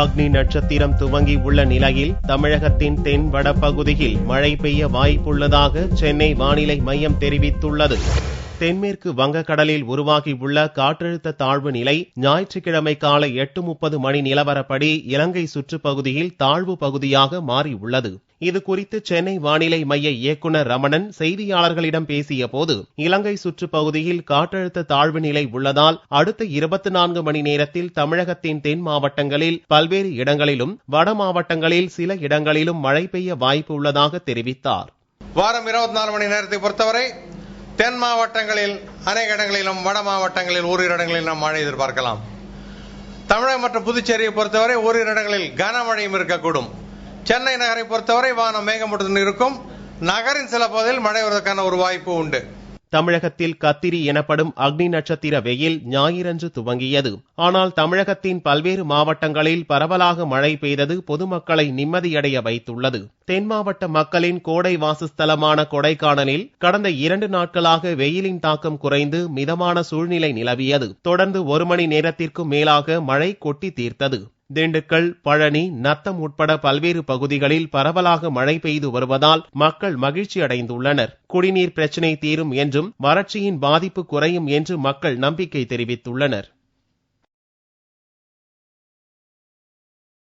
அக்னி நட்சத்திரம் துவங்கி உள்ள நிலையில் தமிழகத்தின் தென் வட பகுதியில் மழை பெய்ய வாய்ப்புள்ளதாக சென்னை வானிலை மையம் தெரிவித்துள்ளது. தென்மேற்கு வங்கக்கடலில் உருவாகியுள்ள காற்றழுத்த தாழ்வு நிலை ஞாயிற்றுக்கிழமை காலை 8:30 மணி நிலவரப்படி இலங்கை சுற்றுப்பகுதியில் தாழ்வு பகுதியாக மாறியுள்ளது. இதுகுறித்து சென்னை வானிலை மைய இயக்குநர் ரமணன் செய்தியாளர்களிடம் பேசிய போது, இலங்கை சுற்றுப்பகுதியில் காற்றழுத்த தாழ்வு நிலை உள்ளதால் அடுத்த 24 மணி நேரத்தில் தமிழகத்தின் தென் மாவட்டங்களில் பல்வேறு இடங்களிலும் வட மாவட்டங்களில் சில இடங்களிலும் மழை பெய்ய வாய்ப்பு உள்ளதாக தெரிவித்தார். வாரம் 24 மணி நேரத்தை பொறுத்தவரை தென் மாவட்டங்களில் அநேக இடங்களிலும் வட மாவட்டங்களில் ஓரிரு இடங்களில் நாம் மழை எதிர்பார்க்கலாம். தமிழகம் மற்றும் புதுச்சேரியை பொறுத்தவரை ஓரிரு இடங்களில் கனமழையும் இருக்கக்கூடும். சென்னை நகரை பொறுத்தவரை வானம் மேகமூட்டத்துடன் இருக்கும். நகரின் சில பகுதியில் மழை வருவதற்கான ஒரு வாய்ப்பு உண்டு. தமிழகத்தில் கத்திரி எனப்படும் அக்னி நட்சத்திர வெயில் ஞாயிறன்று துவங்கியது. ஆனால் தமிழகத்தின் பல்வேறு மாவட்டங்களில் பரவலாக மழை பெய்தது பொதுமக்களை நிம்மதியடைய வைத்துள்ளது. தென் மாவட்ட மக்களின் கோடை வாசஸ்தலமான கொடைக்கானலில் கடந்த 2 நாட்களாக வெயிலின் தாக்கம் குறைந்து மிதமான சூழ்நிலை நிலவியது. தொடர்ந்து 1 மணி நேரத்திற்கும் மேலாக மழை கொட்டி தீர்த்தது. திண்டுக்கல், பழனி, நத்தம் உட்பட பல்வேறு பகுதிகளில் பரவலாக மழை பெய்து வருவதால் மக்கள் மகிழ்ச்சி அடைந்துள்ளனர். குடிநீர் பிரச்சினை தீரும் என்றும் வறட்சியின் பாதிப்பு குறையும் என்று மக்கள் நம்பிக்கை தெரிவித்துள்ளனர்.